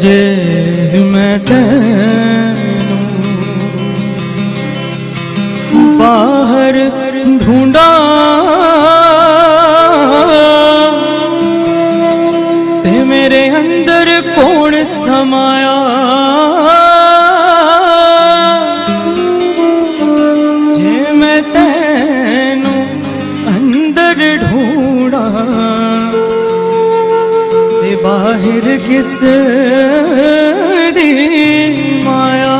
जे मैं तैनू बाहर ढूंढा ते मेरे अंदर कौन समाया। जे मैं तैनू अंदर ढूंढा ते बाहर किस दी माया।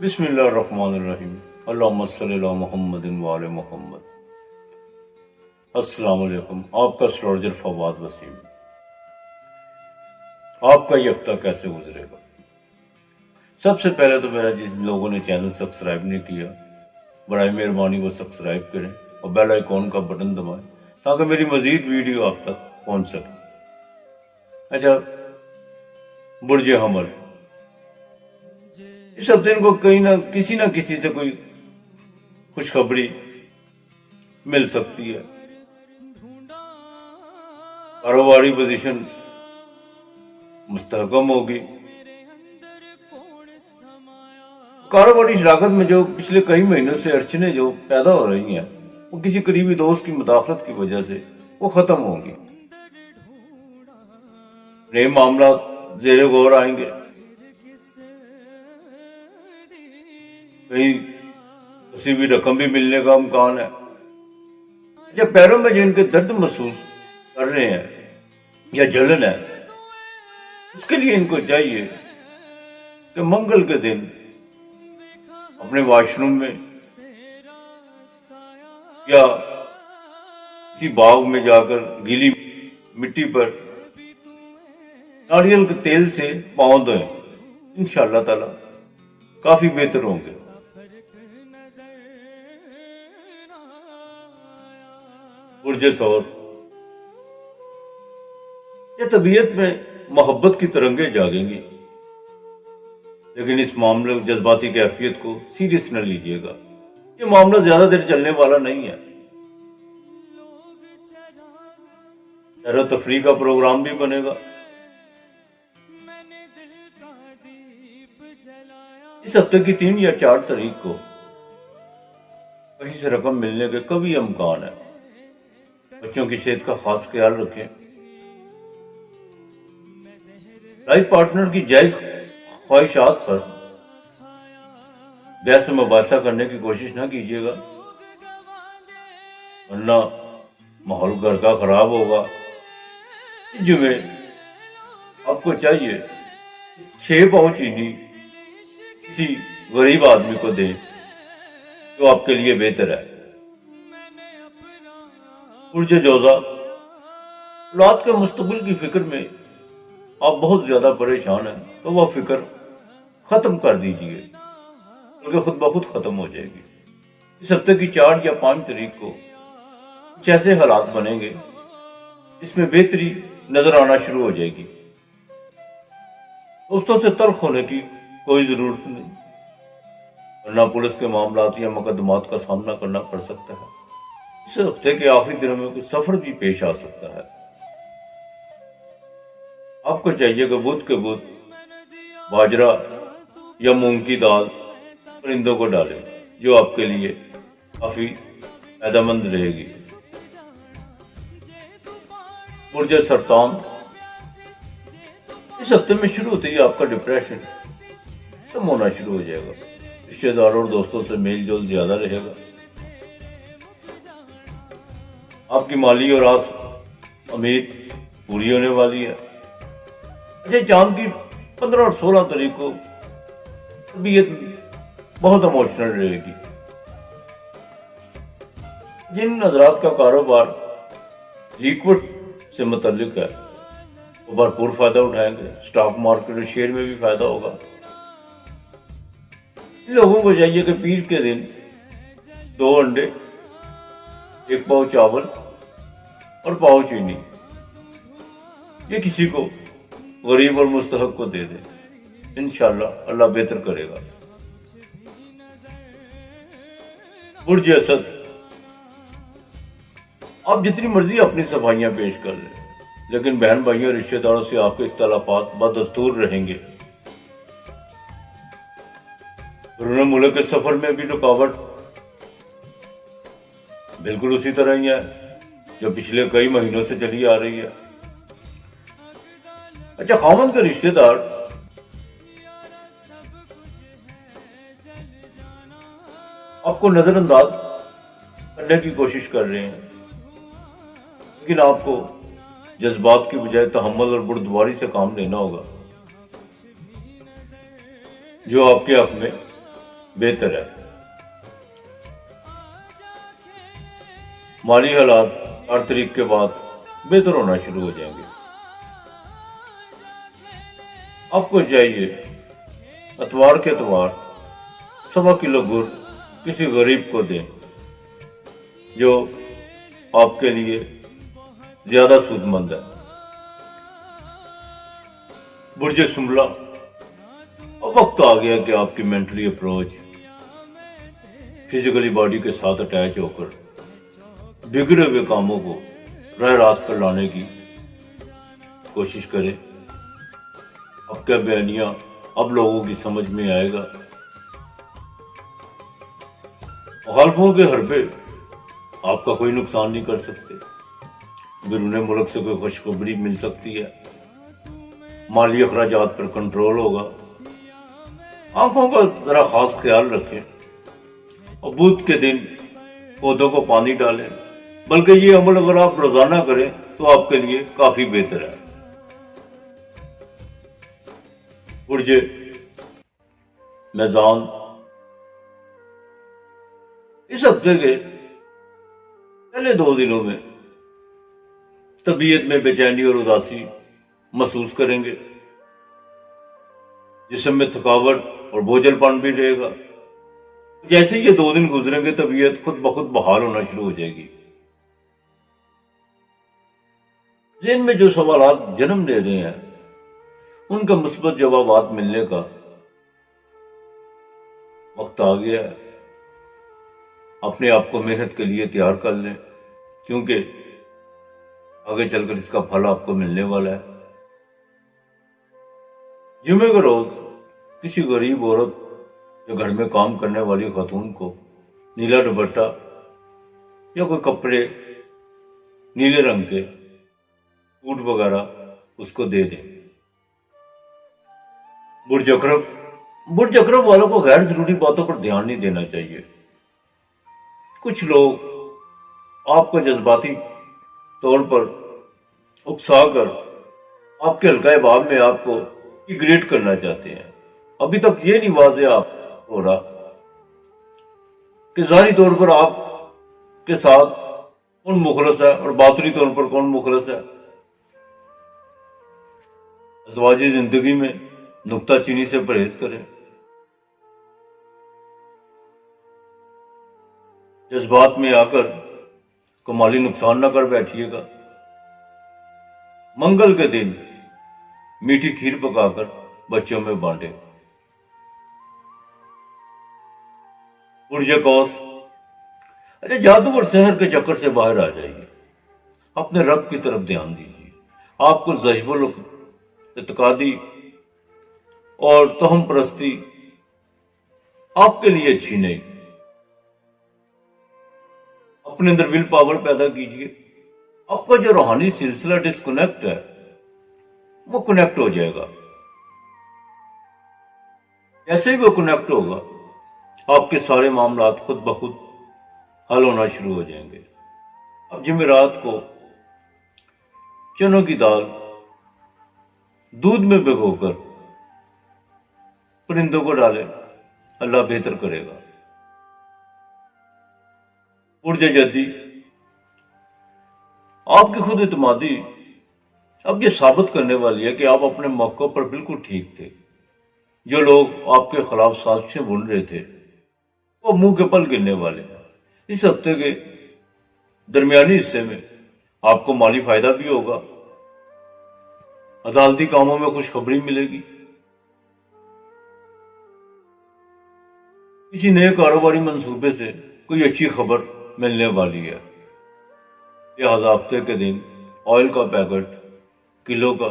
बिस्मिल्लाहिर्रहमानिर्रहीम। अल्लाहुम्मा सल्ली अला मुहम्मदिन व आले मुहम्मद। अस्सलाम वालेकुम। आपका एस्ट्रोलॉजर फवाद वसीम। आपका ये हफ्ता कैसे गुजरेगा? सबसे पहले तो मेरा जिस लोगों ने चैनल सब्सक्राइब नहीं किया, बराए मेहरबानी वो सब्सक्राइब करें और बेल आइकॉन का बटन दबाएं ताकि मेरी मजीद वीडियो आप तक पहुंच सके। अच्छा, बुर्ज हमल, इस हफ्ते इनको कहीं ना किसी से कोई खुशखबरी मिल सकती है। कारोबारी पोजीशन मुस्तहकम होगी। कारोबारी शराकत में जो पिछले कई महीनों से अड़चनें जो पैदा हो रही हैं, वो किसी करीबी दोस्त की मुदाखलत की वजह से वो खत्म होंगी। नए मामला ज़ेरे गौर आएंगे। कहीं किसी भी रकम भी मिलने का इम्कान है। जब पैरों में जो इनके दर्द महसूस कर रहे हैं या जलन है, उसके लिए इनको चाहिए कि मंगल के दिन अपने वॉशरूम में या किसी बाग में जाकर गीली मिट्टी पर नारियल के तेल से पांव धोएं। इंशाअल्लाह ताला काफी बेहतर होंगे। बुर्ज सौर, ये तबीयत में मोहब्बत की तरंगे जागेंगी, लेकिन इस मामले जज्बाती कैफियत को सीरियस न लीजिएगा। ये मामला ज्यादा देर चलने वाला नहीं है। सैर तफरीह का प्रोग्राम भी बनेगा। इस हफ्ते की 3 या 4 तारीख को कहीं से रकम मिलने के कभी इम्कान है। बच्चों की सेहत का खास ख्याल रखें। लाइफ पार्टनर की जायज ख्वाहिशात पर बहस मुबासा करने की कोशिश ना कीजिएगा, वरना माहौल घर का खराब होगा। जुमे आपको चाहिए 6 पाव चीनी किसी गरीब आदमी को दें, जो आपके लिए बेहतर है। बुर्ज जोजा, औलाद के मुस्तकबिल की फिक्र में आप बहुत ज्यादा परेशान हैं, तो वह फिक्र खत्म कर दीजिए, बल्कि खुद ब खुद खत्म हो जाएगी। इस हफ्ते की 4 या 5 तारीख को कुछ ऐसे हालात बनेंगे इसमें बेहतरी नजर आना शुरू हो जाएगी। दोस्तों से तल्ख होने की कोई जरूरत नहीं, वरना पुलिस के मामलात या मुकदमात का सामना करना पड़ सकता है। इस हफ्ते के आखिरी दिनों में कुछ सफर भी पेश आ सकता है। आपको चाहिए कि बुध के बुध बाजरा या मूंग की दाल परिंदों को डालें, जो आपके लिए काफी फायदेमंद रहेगी। बुर्ज सरतान, इस हफ्ते में शुरू होते ही आपका डिप्रेशन कम होना शुरू हो जाएगा। रिश्तेदारों और दोस्तों से मेल जोल ज्यादा रहेगा। आपकी माली और आस उम्मीद पूरी होने वाली है। अच्छा, चांद की 15 और 16 तारीख को तबीयत बहुत इमोशनल रहेगी। जिन हजरात का कारोबार लिक्विड से मुतल्लिक है, वो भरपूर फायदा उठाएंगे। स्टॉक मार्केट और शेयर में भी फायदा होगा। इन लोगों को चाहिए कि पीर के दिन 2 अंडे, 1 पाव चावल और पाव चीनी ये किसी को गरीब और मुस्तहक को दे दे। इंशाअल्लाह अल्लाह बेहतर करेगा। बुर्ज असद, आप जितनी मर्जी अपनी सफाइयां पेश कर लें, لیکن بہن بھائیوں رشتہ داروں سے آپ کے اختلافات بدستور رہیں گے۔ بیرون ملک کے سفر میں بھی رکاوٹ بالکل اسی طرح ہی ہے جو پچھلے کئی مہینوں سے چلی آ رہی ہے۔ اچھا، خاوند کے رشتہ دار آپ کو نظر انداز کرنے کی کوشش کر رہے ہیں، لیکن آپ کو جذبات کی بجائے تحمل اور بردباری سے کام لینا ہوگا، جو آپ کے حق میں بہتر ہے۔ مالی حالات ہر طریق کے بعد بہتر ہونا شروع ہو جائیں گے۔ آپ کو چاہیے اتوار کے اتوار 1.25 کلو گڑ کسی غریب کو دیں، جو آپ کے لیے زیادہ سود مند ہے۔ برج سنبلہ، اب وقت آ گیا کہ آپ کی مینٹلی اپروچ فزیکلی باڈی کے ساتھ اٹیچ ہو کر بگڑے ہوئے کاموں کو راہ راست پر لانے کی کوشش کریں۔ اب کا بیانیہ اب لوگوں کی سمجھ میں آئے گا۔ مخالفوں کے حربے آپ کا کوئی نقصان نہیں کر سکتے۔ بیرون ملک سے کوئی خوشخبری مل سکتی ہے۔ مالی اخراجات پر کنٹرول ہوگا۔ آنکھوں کا ذرا خاص خیال رکھیں اور بدھ کے دن پودوں کو پانی ڈالیں، بلکہ یہ عمل اگر آپ روزانہ کریں تو آپ کے لیے کافی بہتر ہے۔ برج میزان، اس ہفتے کے پہلے 2 دنوں میں طبیعت میں بے چینی اور اداسی محسوس کریں گے، جسم میں تھکاوٹ اور بوجھل پن بھی رہے گا۔ جیسے یہ 2 دن گزریں گے طبیعت خود بخود بحال ہونا شروع ہو جائے گی۔ ذہن میں جو سوالات جنم لے رہے ہیں ان کا مثبت جوابات ملنے کا وقت آ گیا ہے۔ اپنے آپ کو محنت کے لیے تیار کر لیں، کیونکہ آگے چل کر اس کا پھل آپ کو ملنے والا ہے۔ جمعے کے روز کسی غریب عورت یا گھر میں کام کرنے والی خاتون کو نیلا دوپٹہ یا کوئی کپڑے نیلے رنگ کے سوٹ وغیرہ اس کو دے دیں۔ برج اکرم والوں کو غیر ضروری باتوں پر دھیان نہیں دینا چاہیے۔ کچھ لوگ آپ کو جذباتی طور پر اکسا کر آپ کے حلقہ باب میں آپ کو ایگریٹ کرنا چاہتے ہیں۔ ابھی تک یہ نہیں واضح آپ ہو رہا کہ ظاہری طور پر آپ کے ساتھ کون مخلص ہے اور باطنی طور پر کون مخلص ہے۔ ازدواجی زندگی میں نکتہ چینی سے پرہیز کریں۔ جذبات میں آ کر کمالی نقصان نہ کر بیٹھیے گا۔ منگل کے دن میٹھی کھیر پکا کر بچوں میں بانٹیں۔ برج قوس، اچھا، جادو اور سحر کے چکر سے باہر آ جائیے، اپنے رب کی طرف دھیان دیجیے۔ آپ کو ذہب الاعتقادی اور توہم پرستی آپ کے لیے اچھی نہیں۔ اپنے اندر ول پاور پیدا کیجیے۔ آپ کا جو روحانی سلسلہ ڈسکنیکٹ ہے وہ کنیکٹ ہو جائے گا۔ جیسے ہی وہ کنیکٹ ہوگا آپ کے سارے معاملات خود بخود حل ہونا شروع ہو جائیں گے۔ اب جمعرات کو چنوں کی دال دودھ میں بھگو کر پرندوں کو ڈالیں، اللہ بہتر کرے گا۔ برج جدی، آپ کی خود اعتمادی اب یہ ثابت کرنے والی ہے کہ آپ اپنے موقع پر بالکل ٹھیک تھے۔ جو لوگ آپ کے خلاف سازشیں بن رہے تھے وہ منہ کے پل گرنے والے ہیں۔ اس ہفتے کے درمیانی حصے میں آپ کو مالی فائدہ بھی ہوگا۔ عدالتی کاموں میں خوشخبری ملے گی۔ کسی نئے کاروباری منصوبے سے کوئی اچھی خبر ملنے والی ہے۔ لہذا ہفتے کے دن آئل کا پیکٹ किलो का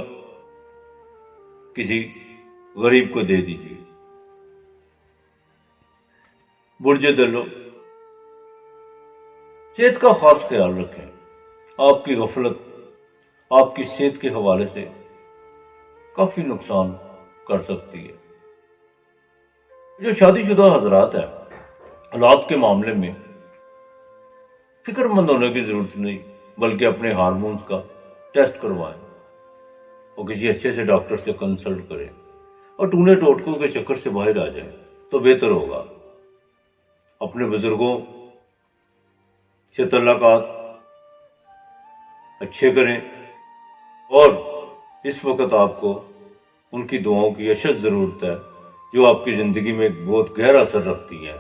किसी गरीब को दे दीजिए। बुर्ज दलो, सेहत का खास ख्याल रखें। आपकी गफलत आपकी सेहत के हवाले से काफी नुकसान कर सकती है। जो शादीशुदा हजरात है, औलाद के मामले में फिक्रमंद होने की जरूरत नहीं, बल्कि अपने हार्मोन्स का टेस्ट करवाएं और किसी अच्छे से डॉक्टर से कंसल्ट करें और टूने टोटकों के चक्कर से बाहर आ जाएं तो बेहतर होगा। अपने बुजुर्गों से तल्लुकात अच्छे करें और इस वक्त आपको उनकी दुआओं की अशद जरूरत है, जो आपकी जिंदगी में एक बहुत गहरा असर रखती है।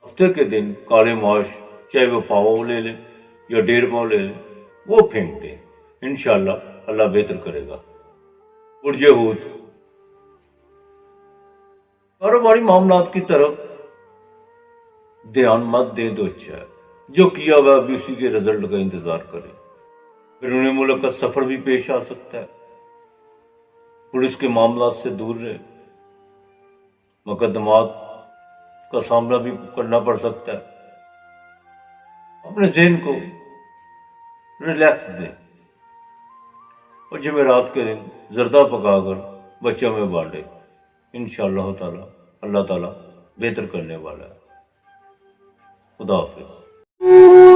हफ्ते के दिन काले माश, चाहे वो पाव ले लें या 1.5 पाव ले लें, वो फेंक दें। इंशाअल्लाह अल्लाह बेहतर करेगा। बुर्ज हूत, कारोबारी मामलात की तरफ ध्यान मत दें तो अच्छा है। जो किया हुआ अभी उसी के रिजल्ट का इंतजार करें, फिर उन्हें मुल्क का सफर भी पेश आ सकता है। पुलिस के मामलात से दूर रहे, मुकदमात का सामना भी करना पड़ सकता है। अपने ज़हन को रिलैक्स दें और जमेरात के दिन जर्दा पकाकर बच्चों में बांटे। इंशाअल्लाह ताला अल्लाह ताला बेहतर करने वाला है। खुदा हाफिज।